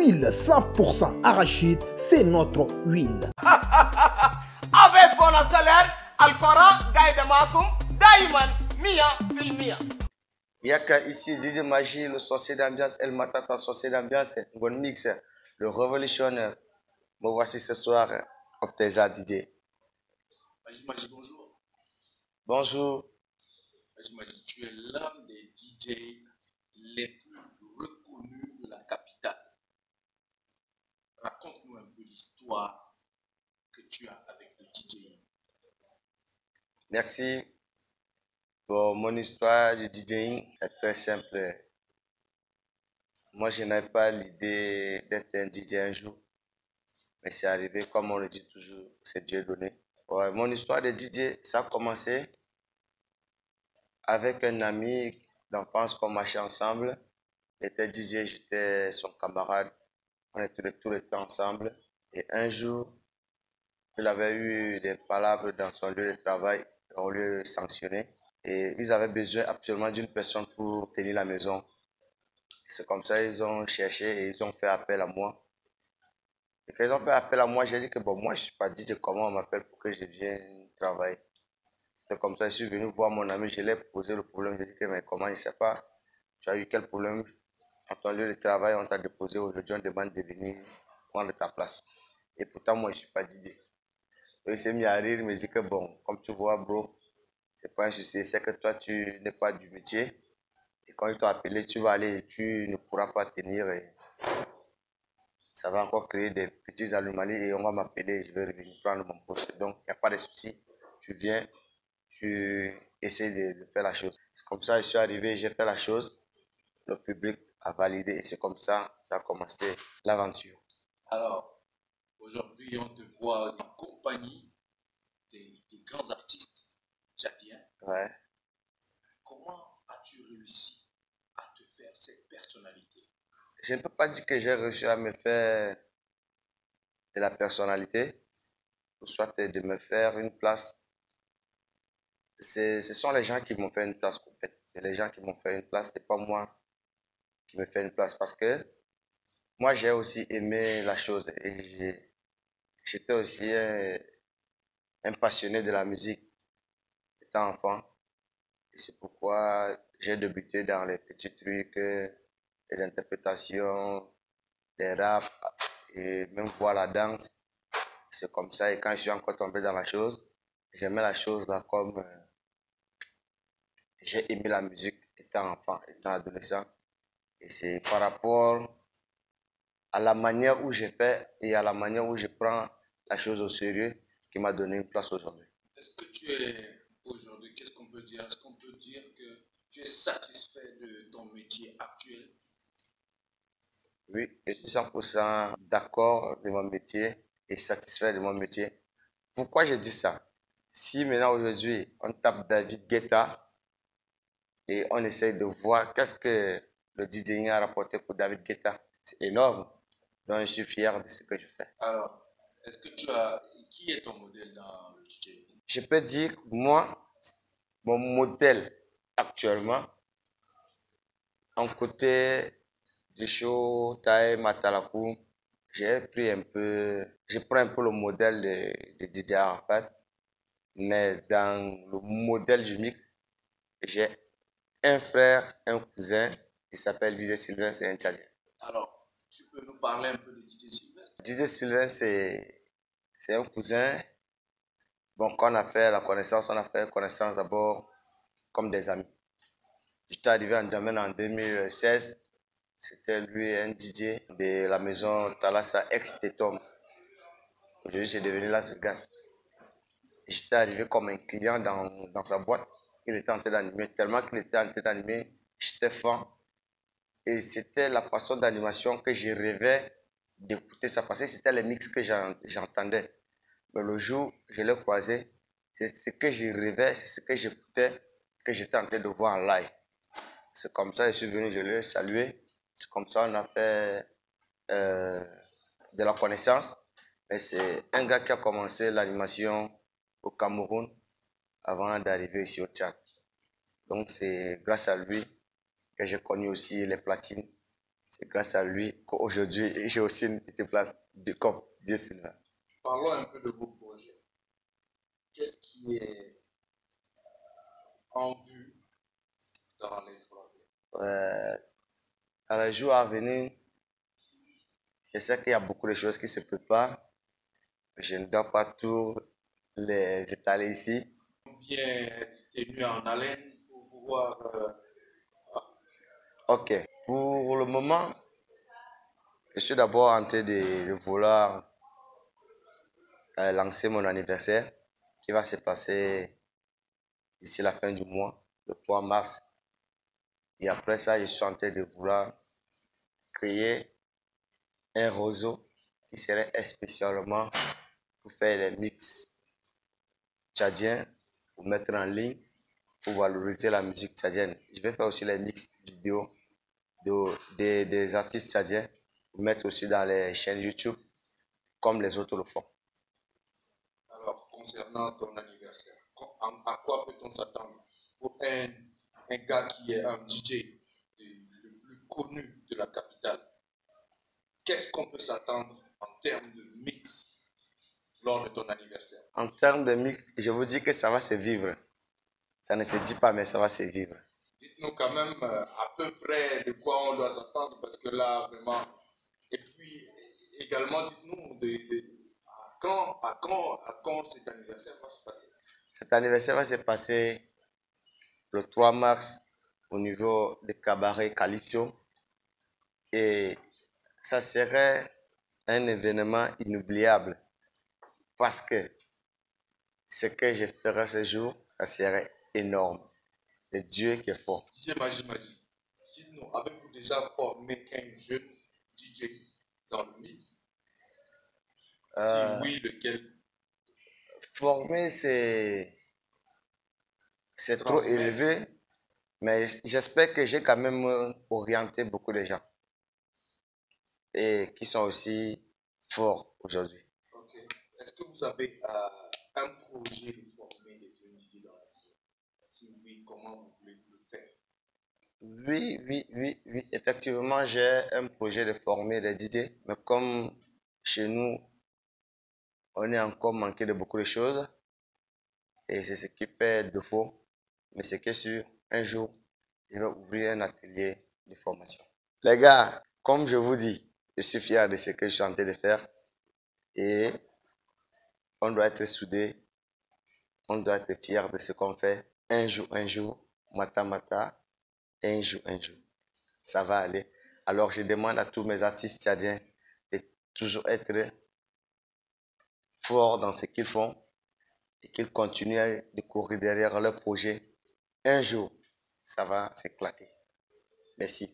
Huile 100% arachide, c'est notre huile. Avec bon salaire, Al-Qara, Gaïda Makum, Daïman, Mia, Filmia. Yaka ici, DJ Magie, le sorcier d'ambiance, El Matata, sorcier d'ambiance, bon mix, le révolutionnaire. Me voici ce soir, Opteza DJ. Magie, bonjour. Bonjour. Magie, tu es l'un des DJ les plus reconnus de la capitale. Raconte-nous un peu l'histoire que tu as avec le DJ. Merci. Pour mon histoire du DJing est très simple. Moi, je n'avais pas l'idée d'être un DJ un jour, mais c'est arrivé, comme on le dit toujours, c'est Dieu donné. Ouais, mon histoire de DJ, ça a commencé avec un ami d'enfance qu'on marchait ensemble. Il était DJ, j'étais son camarade. On était tout le temps ensemble. Et un jour, il avait eu des palabres dans son lieu de travail. On lui sanctionnait. Et ils avaient besoin absolument d'une personne pour tenir la maison. C'est comme ça ils ont cherché et ils ont fait appel à moi. Et quand ils ont fait appel à moi, j'ai dit que bon, moi je suis pas DJ, comment on m'appelle pour que je vienne travailler. C'était comme ça, je suis venu voir mon ami, je lui ai posé le problème. J'ai dit que mais comment, il ne sait pas, tu as eu quel problème à ton lieu de travail, on t'a déposé aujourd'hui, on demande de venir prendre ta place. Et pourtant moi je suis pas DJ. Et il s'est mis à rire, il me dit que bon, comme tu vois bro, c'est pas un souci, c'est que toi tu n'es pas du métier. Et quand ils t'ont appelé, tu vas aller et tu ne pourras pas tenir. Et ça va encore créer des petits anomalies et on va m'appeler et je vais revenir prendre mon poste. Donc, il n'y a pas de souci. Tu viens, tu essaies de faire la chose. C'est comme ça, je suis arrivé, j'ai fait la chose. Le public a validé et c'est comme ça, ça a commencé l'aventure. Alors, aujourd'hui, on te voit en compagnie des grands artistes tchadiens. Ouais. Comment as-tu réussi à te faire cette personnalité? Je ne peux pas dire que j'ai réussi à me faire de la personnalité, ou soit de me faire une place. Ce sont les gens qui m'ont fait une place, en fait. C'est les gens qui m'ont fait une place, c'est pas moi qui me fait une place. Parce que moi, j'ai aussi aimé la chose et j'étais aussi un passionné de la musique étant enfant. Et c'est pourquoi j'ai débuté dans les petits trucs, les interprétations, les raps et même voir la danse. C'est comme ça. Et quand je suis encore tombé dans la chose, j'aimais la chose là comme j'ai aimé la musique étant enfant, étant adolescent. Et c'est par rapport à la manière où j'ai fait et à la manière où je prends la chose au sérieux qui m'a donné une place aujourd'hui. Est-ce que tu es aujourd'hui, qu'est-ce qu'on peut dire? Est-ce qu'on peut dire que tu es satisfait de ton métier actuel? Oui, je suis 100% d'accord de mon métier et satisfait de mon métier. Pourquoi je dis ça? Si maintenant aujourd'hui on tape David Guetta et on essaye de voir qu'est-ce que le DJing a rapporté pour David Guetta, c'est énorme. Donc je suis fier de ce que je fais. Alors, qui est ton modèle dans le DJ? Je peux dire, moi, mon modèle actuellement, en côté du show Taï Matalakou, je prends un peu le modèle de DJ Arafat, mais dans le modèle du mix, j'ai un frère, un cousin, il s'appelle DJ Sylvain, c'est un Tchadien. Alors, tu peux nous parler un peu de DJ Sylvestre? DJ Sylvain, c'est un cousin. Bon, quand on a fait connaissance d'abord comme des amis. J'étais arrivé en Djamena en 2016. C'était lui un DJ de la maison Thalassa ex-Tetom. Aujourd'hui, c'est devenu Las Vegas. J'étais arrivé comme un client dans sa boîte. Il était en train d'animer. Tellement qu'il était en train d'animer, j'étais fan. Et c'était la façon d'animation que je rêvais d'écouter ça. Parce que c'était les mix que j'entendais. Mais le jour où je l'ai croisé, c'est ce que je rêvais, c'est ce que j'écoutais, que j'étais en train de voir en live. C'est comme ça que je suis venu, je l'ai salué. C'est comme ça qu'on a fait de la connaissance. Mais c'est un gars qui a commencé l'animation au Cameroun avant d'arriver ici au Tchad. Donc c'est grâce à lui que j'ai connu aussi les platines C'est grâce à lui qu'aujourd'hui, j'ai aussi une petite place comme dessinateur. Parlons un peu de vos projets. Qu'est-ce qui est en vue dans les jours à venir? Dans les jours à venir, je sais qu'il y a beaucoup de choses qui se préparent. Je ne dois pas tout les étaler ici. Bien tenu en haleine pour pouvoir... Ok, pour le moment, je suis d'abord en train de vouloir lancer mon anniversaire qui va se passer d'ici la fin du mois, le 3 mars. Et après ça, je suis en train de vouloir créer un réseau qui serait spécialement pour faire les mix tchadiens, pour mettre en ligne, pour valoriser la musique tchadienne. Je vais faire aussi les mix vidéo des artistes tchadiens, pour mettre aussi dans les chaînes YouTube, comme les autres le font. Alors, concernant ton anniversaire, à quoi peut-on s'attendre pour un gars qui est un DJ le plus connu de la capitale? Qu'est-ce qu'on peut s'attendre en termes de mix lors de ton anniversaire? En termes de mix, je vous dis que ça va se vivre. Ça ne se dit pas, mais ça va se vivre. Dites-nous quand même à peu près de quoi on doit s'attendre, parce que là, vraiment... Et puis, également, dites-nous à quand cet anniversaire va se passer. Cet anniversaire va se passer le 3 mars au niveau de Cabaret Calypso. Et ça serait un événement inoubliable parce que ce que je ferai ce jour, ça serait énorme. C'est Dieu qui est fort. DJ Magie, dites-nous, avez-vous déjà formé un jeune DJ dans le mix? Si oui, lequel? Former, c'est trop élevé, mais j'espère que j'ai quand même orienté beaucoup de gens et qui sont aussi forts aujourd'hui. Ok. Est-ce que vous avez un projet de former des jeunes DJ dans la vie? Si oui, comment vous voulez le faire? Oui. Effectivement, j'ai un projet de former des DJ, mais comme chez nous, on est encore manqué de beaucoup de choses et c'est ce qui fait défaut. Mais c'est que sûr, un jour, je vais ouvrir un atelier de formation. Les gars, comme je vous dis, je suis fier de ce que je suis en train de faire et on doit être soudés, on doit être fier de ce qu'on fait. Un jour, mata, un jour, ça va aller. Alors je demande à tous mes artistes tchadiens de toujours être forts dans ce qu'ils font et qu'ils continuent de courir derrière leur projet. Un jour, ça va s'éclater. Merci.